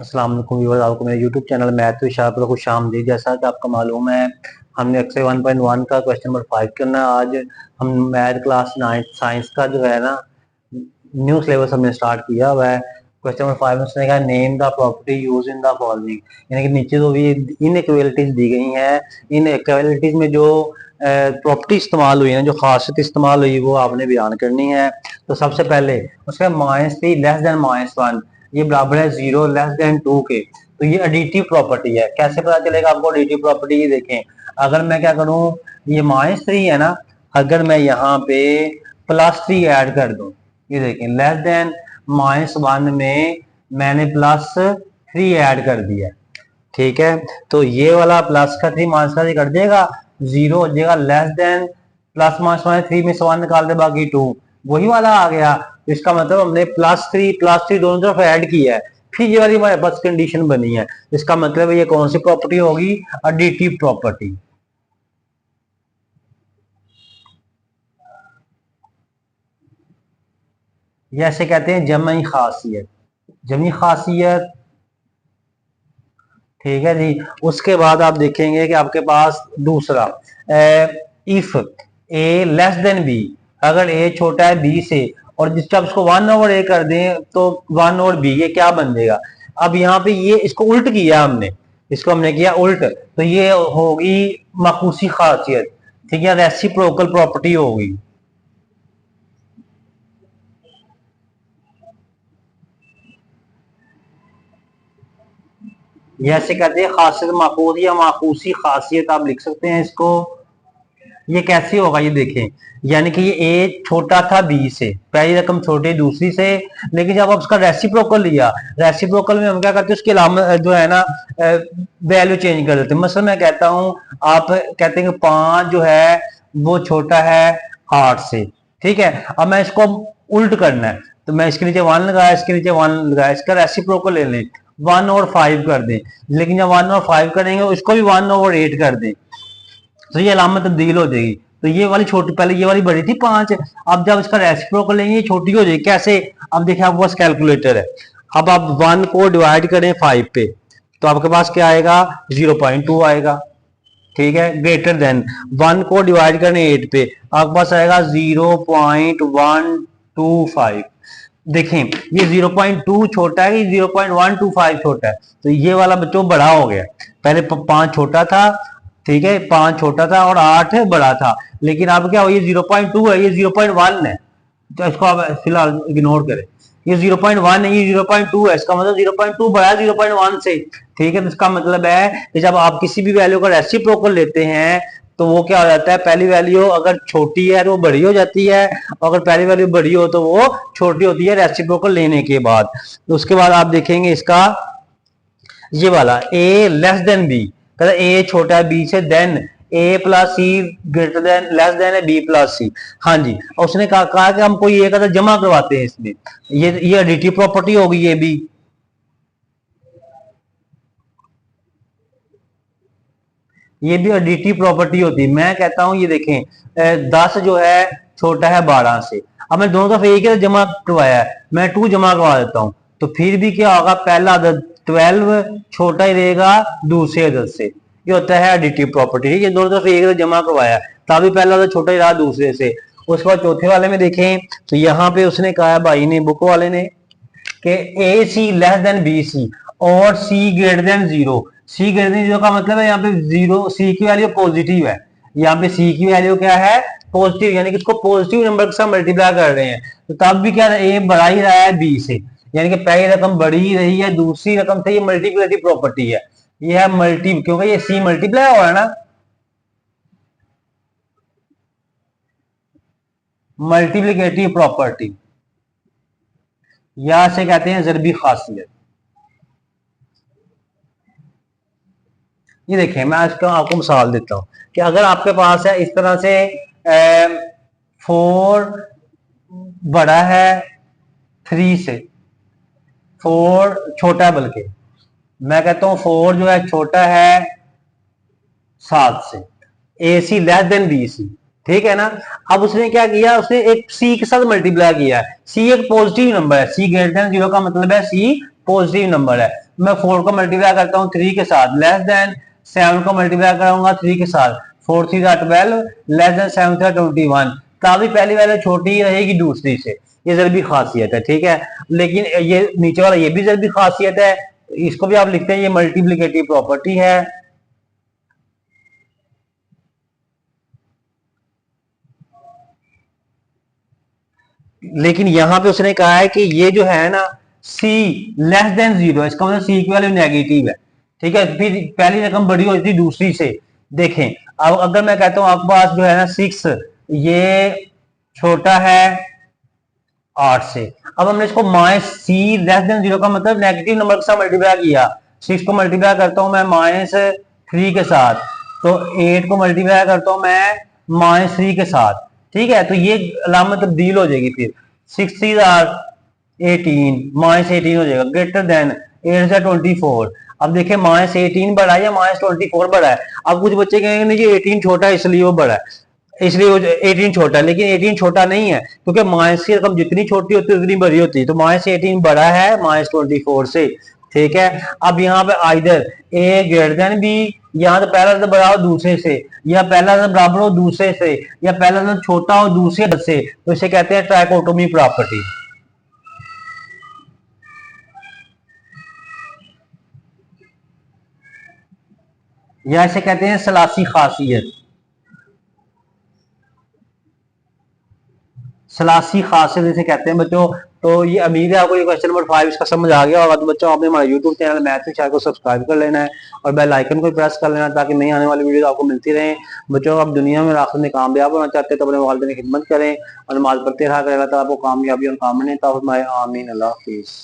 अस्सलाम वालेकुम व्यूअर्स, आपको मेरे YouTube channel math with Shah पर खुशामदीद। जैसा कि आपको मालूम है, हमने एक्सरसाइज 1.1 का क्वेश्चन नंबर 5 करना है। आज हम मैथ क्लास 9 साइंस का जो है ना न्यू सिलेबस हमने स्टार्ट किया हुआ है। क्वेश्चन नंबर 5 में उसने कहा name the property use in the following, यानी कि नीचे जो भी इनइक्वालिटीज दी गई हैं, इन इक्वालिटीज में जो प्रॉपर्टी इस्तेमाल हुई है, जो खासियत इस्तेमाल हुई, वो आपने बयान करनी है। तो सबसे पहले उसका -3 लेस देन -1 ये बराबर है 0 लेस देन 2 के। तो ये एडिटिव प्रॉपर्टी है। कैसे पता चलेगा आपको एडिटिव प्रॉपर्टी? ये देखें, अगर मैं क्या करूं, ये -3 है ना, अगर मैं यहाँ पे +3 ऐड कर दूं, ये देखें लेस देन -1 में मैंने +3 ऐड कर दिया, ठीक है। तो ये वाला प्लस का 3 माइनस का 3 कट जाएगा, 0 हो जाएगा। लेस देन +-3 में से 1 निकाल दे, बाकी 2 वही वाला आ गया। इसका मतलब हमने +3 दोनों तरफ ऐड किया है, फिर ये वाली हमारे पास कंडीशन बनी है। इसका मतलब ये कौन सी प्रॉपर्टी होगी? Additive property. ये ऐसे कहते हैं जमई खासियत, जमी खासियत, ठीक है जी। उसके बाद आप देखेंगे कि आपके पास दूसरा if A less than B, अगर ए छोटा है बी से और जिस जब उसको 1/a कर दें तो 1/b, ये क्या बन जाएगा? अब यहाँ पे ये इसको उल्ट किया हमने, इसको हमने किया उल्ट, तो ये होगी माकूसी खासियत, ठीक है, रेसिप्रोकल प्रॉपर्टी होगी। ये ऐसे कहते हैं खासियत माकूस या माकूसी खासियत, आप लिख सकते हैं इसको। ये कैसे होगा? ये देखें, यानी कि ये ए छोटा था बी से, पहली रकम छोटी दूसरी से, लेकिन जब आप उसका रेसिप्रोकल लिया, रेसिप्रोकल में हम क्या करते हैं, उसके अलावा जो है ना वैल्यू चेंज कर देते हैं। मतलब मैं कहता हूं, आप कहते हैं कि 5 जो है वो छोटा है 8 से, ठीक है। अब मैं इसको उल्ट करना है, तो मैं इसके नीचे 1 लगाया, इसके नीचे 1 लगाया, इसका रेसिप्रोकल ले लें, 1/5 कर दें। लेकिन जब 1/5 करेंगे उसको भी 1/8 कर दें, तो ये अलामत तब्दील हो जाएगी। तो ये वाली छोटी, पहले ये वाली बड़ी थी 5, अब जब इसका रेसिप्रोकल लेंगे ये छोटी हो जाएगी। कैसे? अब देखिए, आपके पास कैलकुलेटर है, अब आप 1 को डिवाइड करें 5 पे, तो आपके पास क्या आएगा? 0.2 आएगा, ठीक है। ग्रेटर देन 1 को डिवाइड करें 8 पे, आपके पास आएगा 0.125। देखें, ये 0.2 छोटा है, ये 0.125 छोटा है, तो ये वाला बच्चों बड़ा हो गया। पहले 5 छोटा था, ठीक है, 5 छोटा था और 8 बड़ा था, लेकिन अब क्या हो, ये 0.2 है, ये 0.1 है, तो इसको आप फिलहाल इग्नोर करें। ये 0.1 है, ये 0.2 है, इसका मतलब 0.2 बड़ा है 0.1 से, ठीक है। तो इसका मतलब है कि जब आप किसी भी वैल्यू का रेसिप्रोकल लेते हैं तो वो क्या हो जाता है, पहली वैल्यू अगर छोटी है तो वो बड़ी हो जाती है, अगर पहली वैल्यू बड़ी हो तो वो छोटी होती है रेसिप्रोकल लेने के बाद। तो उसके बाद आप देखेंगे इसका ये वाला ए लेस देन बी, कहता ए छोटा है बी से, देन ए प्लस सी ग्रेटर देन लेस देन है बी प्लस सी। हाँ जी, और उसने कहा कि हम कोई एक जमा करवाते हैं इसमें, ये एडिटिव प्रॉपर्टी होगी। ये भी एडिटिव प्रॉपर्टी होती है। मैं कहता हूं, ये देखें 10 जो है छोटा है 12 से, अब मैं दोनों तरफ एक ही जमा करवाया है, मैं 2 जमा करवा देता हूं, तो फिर भी क्या होगा, पहला अदद 12 छोटा ही रहेगा दूसरे अदद से। ये होता है एडिटिव प्रॉपर्टी। ये दोनों तरफ एक जमा करवाया, तभी पहला अदद छोटा ही रहा दूसरे से। उसके बाद चौथे वाले में देखें, तो यहाँ पे उसने कहा भाई ने, बुक वाले ने, कि ए सी लेस देन बी सी और सी ग्रेटर देन 0। सी ग्रेटर देन 0 का मतलब है यहाँ पे 0, सी की वैल्यू पॉजिटिव है, यहाँ पे सी की वैल्यू क्या है? पॉजिटिव, यानी कि इसको पॉजिटिव नंबर के साथ मल्टीप्लाई कर रहे हैं, तो तब भी क्या ए बड़ा ही रहा है बी से, यानी कि पहली रकम बड़ी ही रही है दूसरी रकम से। ये मल्टीप्लिकेटिव प्रॉपर्टी है, ये है मल्टी, क्योंकि ये सी मल्टीप्लाई हो रहा है ना, मल्टीप्लिकेटिव प्रॉपर्टी, या से कहते हैं ज़रबी खासियत। ये देखें, मैं आज का आपको मिसाल देता हूं कि अगर आपके पास है इस तरह से 4 बड़ा है 3 से, 4 छोटा है, बल्कि मैं कहता हूं 4 जो है छोटा है 7 से, ए सी लेस देन बी सी, ठीक है ना। अब उसने क्या किया, उसने एक सी के साथ मल्टीप्लाई किया है, सी एक पॉजिटिव नंबर है, सी ग्रेटर देन 0 का मतलब है सी पॉजिटिव नंबर है। मैं 4 को मल्टीप्लाई करता हूँ 3 के साथ, लेस देन 7 को मल्टीप्लाई करूंगा 3 के साथ, 4 3 12, लेस देन 7 21, तभी पहली वैल्यू छोटी ही रहेगी दूसरी से। ये जरूरी खासियत है, ठीक है। लेकिन ये नीचे वाला ये भी जरूरी खासियत है, इसको भी आप लिखते हैं, ये मल्टीप्लिकेटिव प्रॉपर्टी है। लेकिन यहां पे उसने कहा है कि ये जो है ना c लेस देन 0, इसका मतलब c की वैल्यू नेगेटिव है, ठीक है। फिर पहली रकम बड़ी होती है दूसरी से। देखें अब अगर मैं कहता हूं आपके पास जो है ना 6, ये छोटा है 8 से। अब हमने इसको माइनस c लेस देन 0 का मतलब नेगेटिव नंबर के साथ मल्टीप्लाई किया। 6 को मल्टीप्लाई करता हूं मैं -3 के साथ, तो 8 को मल्टीप्लाई करता हूं मैं -3 के साथ, ठीक है। तो ये अलामत तब्दील हो जाएगी, फिर 6 3 18 -18 हो जाएगा, ग्रेटर देन 8 से 24। अब देखिए -18 बड़ा है या -24 बड़ा है। अब कुछ बच्चे कहेंगे नहीं जी 18 छोटा है इसलिए वो बड़ा है, इसलिए वो 18 छोटा है, लेकिन 18 छोटा नहीं है, क्योंकि माइनस की रकम जितनी छोटी होती है उतनी बड़ी होती है। तो -18 बड़ा है -24 से, ठीक है। अब यहाँ पे आइदर ए ग्रेटर देन बी, यहाँ तो पहला तो बड़ा हो दूसरे से, या पहला तो बराबर हो दूसरे से, या पहला तो छोटा हो दूसरे से, तो इसे कहते हैं ट्राइकोटोमी प्रॉपर्टी, या इसे कहते हैं सलासी खासियत। सलासी खासियत इसे कहते हैं बच्चों। तो ये उम्मीद है आपको ये क्वेश्चन नंबर 5 इसका समझ आ गया होगा। तो बच्चों आपने हमारा यूट्यूब चैनल मैथ विद शायर को सब्सक्राइब कर लेना है और बेल आइकन को प्रेस कर लेना ताकि नई आने वाली वीडियो आपको मिलती रहे। बच्चों आप दुनिया में आखिर में कामयाब होना चाहते हैं तो अपने वालिदैन की खिदमत करें और नमाज पढ़ते रहा करें। अल्लाह ताला आपको कामयाबी और कामने ता फरमाए। आमीन। अल्लाह हाफिज़।